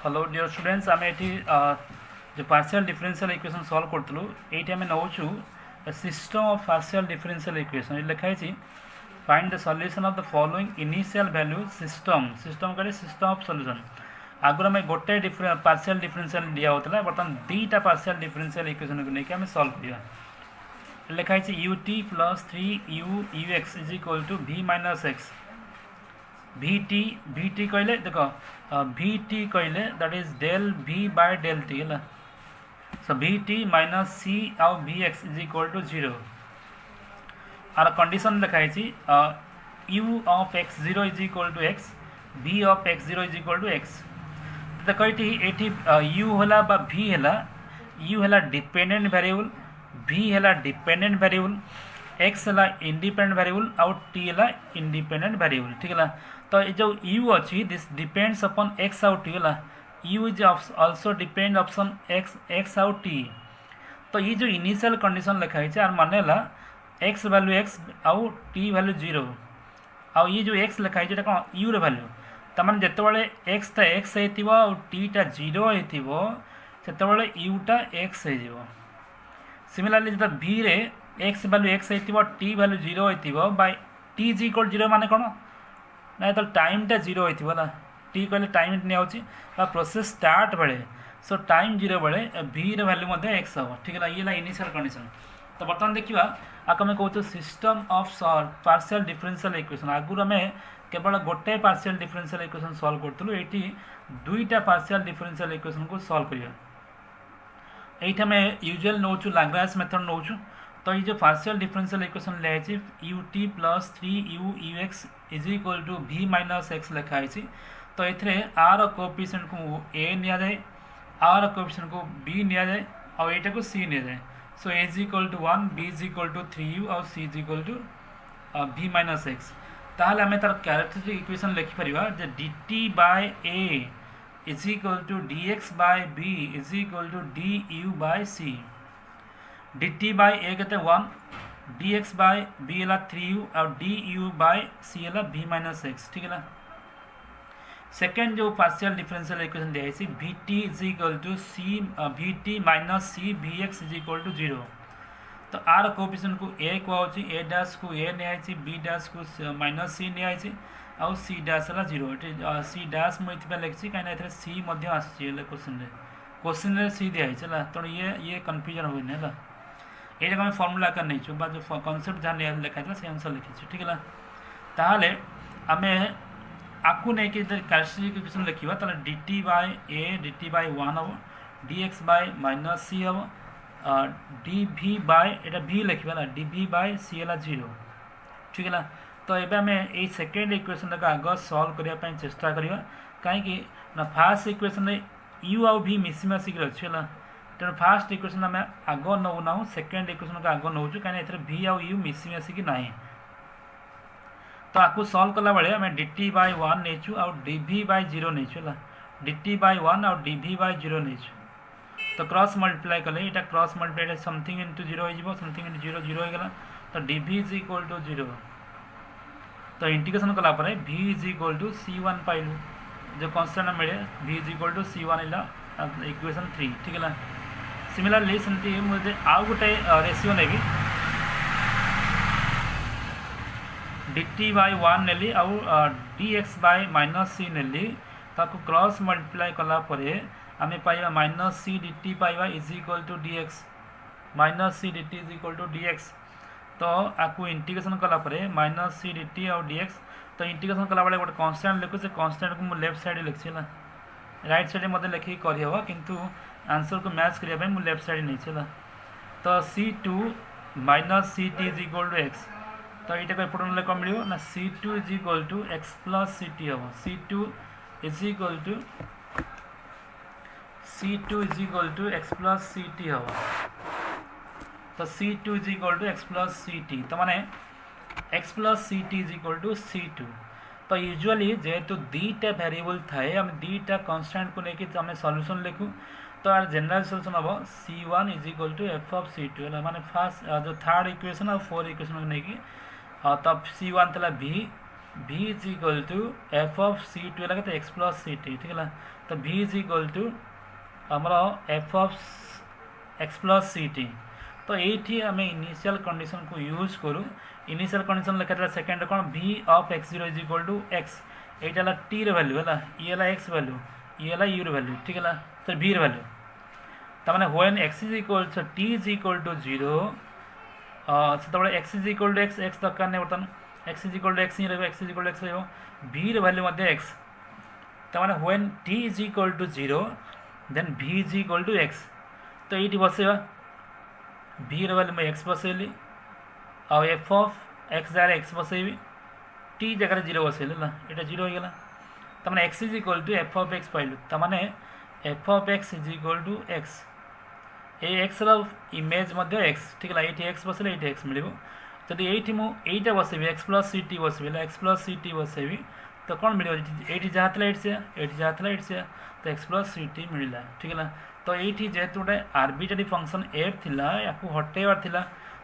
Hello dear students आम ये जो पार्शियल डिफरेंशियल इक्वेशन सॉल्व करतलु ये आम नौचु system of partial differential equation ये लिखाई find the solution of the following initial value system system कहे सिस्टम ऑफ सॉल्यूशन आगुरी आम गोटे पार्शियल डिफरेंशियल दिया होता बर्तमान दुईटा पार्शियल डिफरेंशियल इक्वेशन को लेकिन आम सॉल्व करिया लिखाई u t plus 3 u x is equal to v minus x v t कहले देख वी टी कहले that is del v by del t है so v t minus c आउ v x is equal to 0 आर condition लिखाई u of x 0 is equal to x v of x 0 is equal to x देख ये u है v है u है dependent variable v है dependent variable x है इंडिपेंडेंट वेरिएबल आउ टी है इंडिपेंडेंट वेरिएबल ठीक है तो ये जो u अच्छी दिस डिपेंड्स अपॉन x आउ टी है u is also depend option x आउ टी तो ये जो इनिशियल कंडीशन लिखाई आर माने x वैल्यू x आउ t वैल्यू 0 आउ ये जो x लिखाई कौन u रे वैल्यू तमाने जितेबाला x टा x हो t टा 0 होते u टा x हो सिमिलरली जो v रे x वैल्यू x हो t वैल्यू 0 हो बाय t इज इक्वल 0 माने कौन ना तो टाइम टा 0 होता टी कहले टाइम निया प्रोसेस स्टार्ट बेले सो टाइम 0 बेले v वैल्यू एक्स हम ठीक है ये इनिशियल कंडीशन तो बर्तमान देखा आपको आम कहूँ system of partial differential equation आगुरी आम केवल गोटे पार्शियल डिफरेंशियल इक्वेशन सॉल्व करूँ ये दुईटा पार्शियल डिफरेंशियल इक्वेशन को सॉल्व करिया ये आम यूजुअल नौचु लाग्रांज मेथड नौचु तो ये जो पार्शियल डिफरेंशियल इक्वेशन लिखाई u t plus 3 u x is equal to v minus x लिखाई तो ये आर कोएफिशिएंट को a नि जाए आर कोएफिशिएंट को b नि जाए और यहाँ को c नि जाए so a is equal to 1 b is equal to 3u और c is equal to v minus x ताहले आम तार कैरेक्टरिस्टिक इक्वेशन लिखिपर जे dt by a is equal to dx by b is equal to du by c dt by a कहते 1 dx by b है 3u और du by c है v minus x ठीक है सेकेंड जो partial differential equation दिखाई vt is equal to c vt minus c vx is equal to 0 तो आर कोएफिशिएंट को a कहूँ a डैश को a नि b डैश को माइनस c नि आउ c डैश है 0 c डैश मुझे लिखी कहीं c क्वेश्चन c दिखाई तेणु ये कन्फ्यूजन हुए है ये आम फर्मुला आकार नहीं जो कनसेप्ट जहाँ लिखाई से अनुसार लिखी ठीक है ताहले आम आपको नहीं कि कैरेक्टरिस्टिक इक्वेशन लिखा तो dt by a dt by 1 हम dx बाय माइनस c हम dv बाय ये v लिखा ना dv बाय c है 0 ठीक है तो ये आम ये सेकेंड इक्वेशन आग सल्व करने चेष्टा करवा कहीं फास्ट इक्वेशन u आउ v मिसी मासिक अच्छी है तेणु फास्ट इक्वेशन आम आग नौना सेकेंड इक्वेशन को आग नौचु कहीं v आउ u मिसी मासिक ना तो आपको सल्व कला बेले आम dt बाय 1 नहींचु आउ dv बाय 0 नहींचु है dt बाय 1 आउ dv बाय 0 नहींचु तो क्रॉस मल्टीप्लाई कले ये क्रॉस मल्टीप्लाई समथिंग इंटू 0 हो समथिंग इंटू 0 0 होगा तो dv इज इक्वल टू 0 तो इंटीग्रेशन कला v is equal to c1 पाइलु जो कन्स्टांट मिले v is equal to c1 है इक्वेशन 3 ठीक है सिमिलरली सेमती मुझे आउ गोटे रेशियो नेबी dt बाय 1 नेली आउ dx बाय माइनस c नेली ताको क्रॉस मल्टीप्लाई कला परे आमे पाइबा माइनस c dt पाइबा is equal to dx minus c dt is equal to dx तो आपको इंटीग्रेशन कला परे माइनस c dt और dx तो इंटीग्रेशन कला बेले गोटे कांस्टेंट लिखु से कांस्टेंट को मु लेफ्ट साइड लिखछि ना राइट साइड मते लिखि करि हवा किंतु आंसर को मैच करिया पे मु लेफ्ट साइड नहीं छला तो c2 minus ct is equal to x तो ये एपट ना कम मिले ना c2 is equal to x plus ct हम c2 is equal to x plus ct हम तो c2 is equal to x plus ct तो माने x plus ct is equal to c2 तो यूजुअली जेहेतु दुईटा वेरिएबल थाए आम दुईटा कांस्टेंट को लेकिन आम सॉल्यूशन लिखू तो यार जनरल सॉल्यूशन हम c1 is equal to f of c2 है माने फास्ट जो थर्ड इक्वेशन और फोर्थ इक्वेशन को लेकिन तब c1 था v v is equal to f of c two है एक्स प्लस सी टी ठीक है। तो v इज इक्वल टू आमर f of x plus c t. तो ये आम इनिशियल कंडीशन को यूज करूँ। इनिशियल कंडीशन लिखा सेकेंड कौन v of x zero is equal to x यहाँ टी वैल्यू है ये है एक्स वैल्यू ये है यू वैल्यू ठीक है तो v वैल्यू तमाने when x is equal to t is equal to 0 से x is equal to x x दरकार नहीं बर्तमान x is equal to x ही रही x is equal to x v value x तमाने when t is equal to 0 then v is equal to x। तो ये बसैवा v वैल्यू मैं x बसैली आउ एफ ऑफ एक्स जगह x बसैबी t जगह 0 बसैली यहाँ 0 होगा तमाने x is equal to f of x पाइलु तमाने f of x is equal to x ये एक्स इमेज x ठीक है ये एक्स बसले ये एक्स मिल जदि ये मुझे बसैबी एक्स प्लस सी टी बसबी एक्स प्लस सी टी बसैबी तो कौन मिले ये जहाँ था ये जहाँ था ये तो एक्स प्लस सी टी मिलला ठीक है। तो ये जेहतु गोटे आर्बिट्रेरी फंक्शन एफ थिला या हटेबार थिला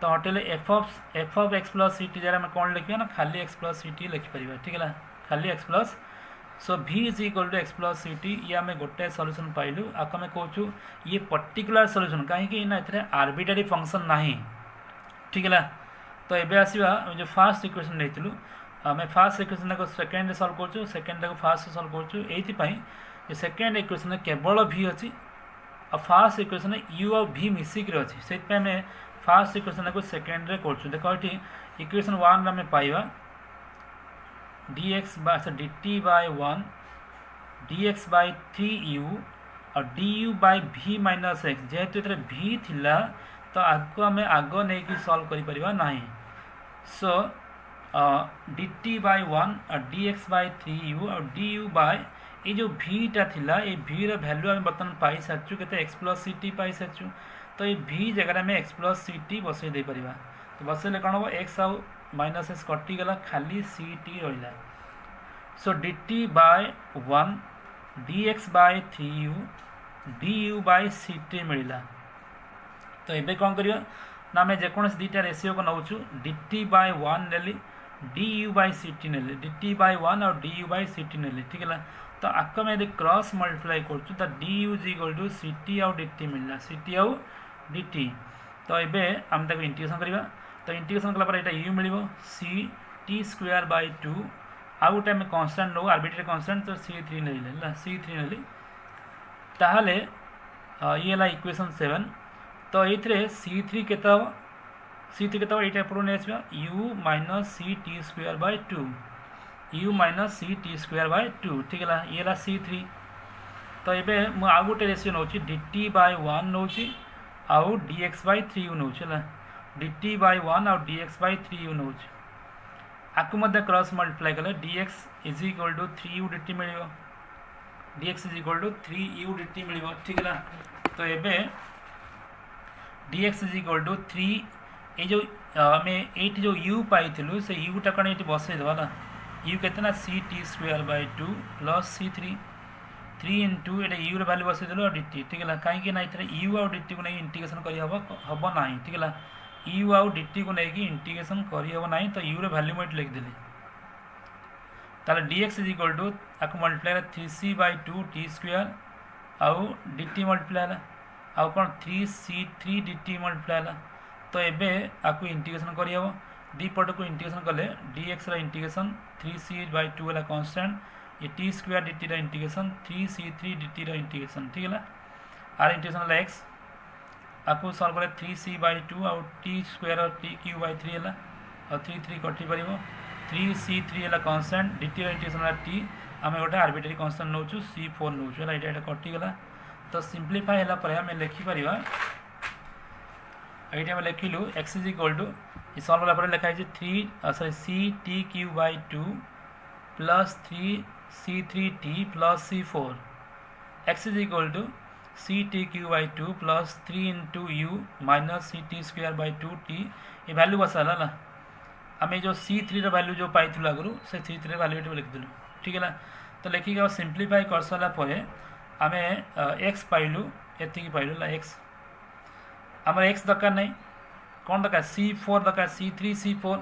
तो हटेले f of x plus c t जगह आम कौन लिखा ना खाली एक्स प्लस सी टी लिखिपर ठीक है खाली x plus. So v is equal to x plus c t ये आम गोटे सल्यूशन पाइलु आक आम कहूँ ये पर्टिकुलर सल्यूशन कहीं ना ये आर्बिट्रेरी फंक्शन ना ठीक है। तो ये आसवा जो फास्ट इक्वेशन नहीं आम फास्ट इक्वेशन को सेकेंड सल्व कर सेकेंड को फास्ट सल्व कर सेकेंड इक्वेशन केवल v अच्छी और फास्ट इक्वेशन u और v मिसिक अच्छी से आम फास्ट इक्वेशन को सेकेंड कर देख ये इक्वेशन 1 आम पाइबा dx by dt by 1 dx by 3u और du by v minus x जेहेतु ये v थिला तो आगे आम आग नहीं सल्व करना। सो dt by 1 और dx by 3u और du by ये जो vटा थिला ये v रो वैल्यू आम बर्तमान पाई सारी के x plus c T pi सारी तो ये v जगह आम एक्स प्लस सी टी बसई दे पार तो बसैले कौन हम एक्स आउ माइनस एस कटिगला खाली सी टी रहा। So d t by 1 d x by 3u d u by c t मिलला। तो ये कौन करिया ना आम जेकोसी दुटा रेसीो को नौचु डी टी बाय 1 नेली d u by c t नेली डी टी बाय 1 और d u by c t नेली ठीक है। तो आक आम यदि क्रॉस मल्टीप्लाई करूँ तो d u is equal to c t आउ डी टी मिलला सी टी आउ डी टी। तो ये आम इंटीग्रेशन करवा तो इंटीग्रेशन कला यहाँ यू मिल सी टी स्क्वायर बाय 2 आउ गोटे आम कन्स्टाट नौ आर्बिट्रेरी कन्स्टाट तो C3 नहीं C3 नहीं ताहले ये है इक्वेशन 7। तो ये C3 के C3 के ये एपट नहीं आसवा u minus c t square by 2 u minus c t square by 2 ठीक है ये है C3। तो ये मुझे आउ गोटे रेसीो नौ डी टी बाय 1 नौ आउ डी एक्स बाय 3u नौ डी टी बाय 1 और डी एक्स बाय 3u नौ आपको मध्य क्रॉस मल्टीप्लाई कले d x is equal to 3u d t मिल d x is equal to 3u d t मिल ठीक है। तो ये d x is equal to 3 ये जो आम ये जो u पाई से यूटा कौन ये बसईदेवा ना u के c t square by 2 plus C3 3 into ये यूर वैल्यू बसईदेलु और डी टी ठीक है कहीं ना यू आउ डी टी को नहीं इंटीग्रेशन करम ना ठीक है यू आउ डी टी को लेकिन इंटीग्रेशन करहब ना तो यूर वैल्यू मुझे लिखिदेली ताले d x is equal to आपको multiply 3c by 2 t square आउ डी टी मल्टीप्लाई आउ कौन 3c3 डी टी मल्टीप्लाई तो ये आपको इंटीग्रेशन करहब डी पट को इंटीग्रेशन कले d x integration 3c by 2 है कन्स्टाट ये T square D T integration 3c3 D T integration ठीक है आर इंटीग्रेशन है एक्स आपको सल्व कले 3c बाय 2 आउ टी स्क्वायर और टी क्यू बाय 3 है और 3 कटि पार 3c3 है कन्स्टाट डी टी इंटीग्रेशन है टी आम गोटे आर्बिट्रेरी कन्स्टाट नौ C4 नौ है कटिगला। तो सिंप्लीफाई है आम लिखिपर ये आम लिखिलु x is equal to solve कला लिखाई 3 c t cube by 2 plus 3c3t plus C4 x is equal to c t cube by 2 plus 3 into u minus c t square by 2t ये value बसाला ना आम जो C3 value जो पाई आगु से C3 value लिखिदेलु ठीक है। तो लिखिक सिंप्लीफाई कर सारापर आम एक्स पाइलु ये पाइलु एक्स आम एक्स दरकार नहीं कौन दरकार C4 दरकार C3 C4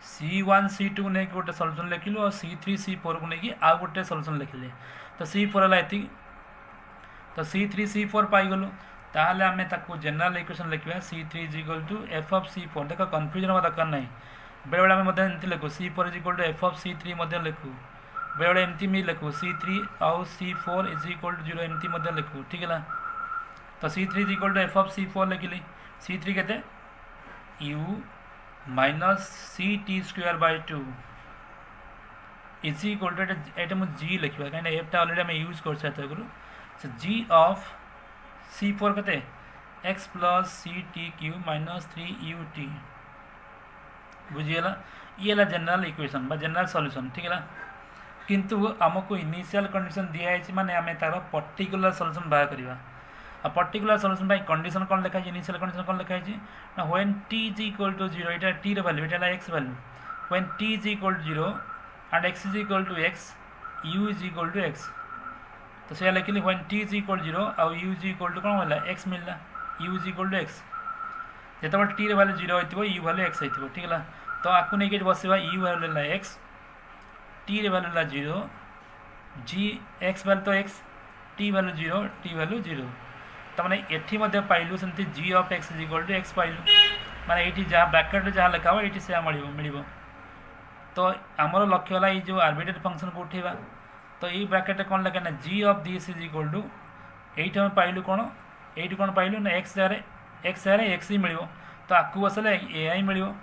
C1 C2 नहीं गोटे सल्यूशन लिखिलु और C3 C4 को नहीं आउ गोटे सल्यूशन लिखिले तो C4 है ये तो C3 C4 पाईगलु ताहले आमे ताको जनरल इक्वेशन लिखिबा C3 is equal to f of C4 देखो कंफ्यूजन होगा दरकार नहीं बेले बेले आमे मध्य एमती लिखु C4 is equal to f of C3 मध्य लिखु बेले बेले एमती मी लिखु C3 आउ C4 इज इक्वल टू 0 एमती मध्य लिखु ठीक है तो C3 is equal to f of C4 लिखिली C3 केते u minus ct square by 2 is equal to एटा मु g लिखिबा काहे f टा ऑलरेडी हम यूज कर सकते गुरु सो g ऑफ C4 कते x plus ct cube minus 3ut बुझिएला ये ला जनरल इक्वेशन बा जनरल सॉल्यूशन ठीक है किंतु हमको इनिशियल कंडीशन दिया है माने आमे तार पर्टिकुलर सॉल्यूशन बाय करबा आ पर्टिकुलर सॉल्यूशन बाय कंडीशन कोन लिखा है इनिशियल कंडीशन कोन लिखा है ना when t is equal to 0 एटा t रे वैल्यू एटा x value when t is equal to 0 and x is equal to x u is equal to x तो से लिखिली व्हेन t इज इक्वल 0 और u इज इक्वल टू कोन होला x मिलला u is equal to x जेतबे t रे value 0 होइतबो u value x होइतबो ठीक है तो आकु नै के बसेबा u वैल्यू ला x t रे वैल्यू ला 0 g x वैल्यू तो x t value 0 t value 0 तो माने एठी मध्ये पाइलु सेंती g of x is equal to x पाइलु माने एठी जहाँ ब्रैकेट रे जहाँ लिखा हो एठी से मिलिबो तो हमर लक्ष्य होला ई जो आर्बिट्रेरी फंक्शन को उठेबा तो ई ब्रैकेट कोन लिखा ना g of this is equal to एठी हम पाइलु कोन एठी कोन पाइलु ना x जारे x ही मिलिबो तो आकु बसले ai मिलिबो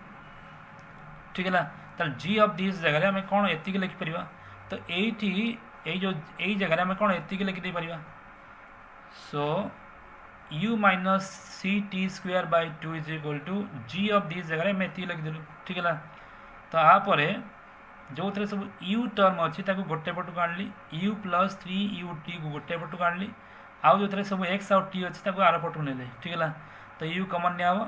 ठीक है ना तो g ऑफ दिस जगह रे हम कोन एतिक लिखि परिबा तो एठी ए जो ए जगह रे हम कोन एतिक लिखि दे परिबा सो u minus ct square by 2 is equal to g of this जगह रे मैं एतिक लिखि देलु ठीक है ना तो आ परे जो थरे सब u टर्म अछि ताको गोटे पटु काढली u प्लस 3ut को गोटे पटु काढली आउ जो थरे सब x और t अछि ताको आर पटु नेले ठीक है ना तो u कॉमन ने आव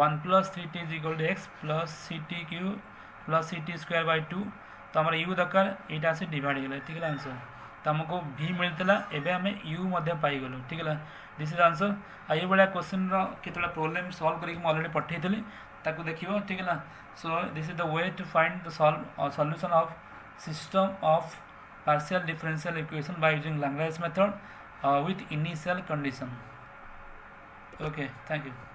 1 plus 3t is equal to x plus ct cube plus ct square by 2 तो हमर u दरकार एटा से डिवाइड गेले ठीक है आंसर तो हमको v मिलतला एबे हमें u मध्ये पाई गेलो ठीक है दिस इज आंसर आइ बडा क्वेश्चन रो केतला प्रॉब्लम सॉल्व करी हम ऑलरेडी पठेइतली ताको देखियो ठीक है ना so this is the way to find the solution of system of partial differential equation by using Lagrange method with initial condition. Okay, thank you.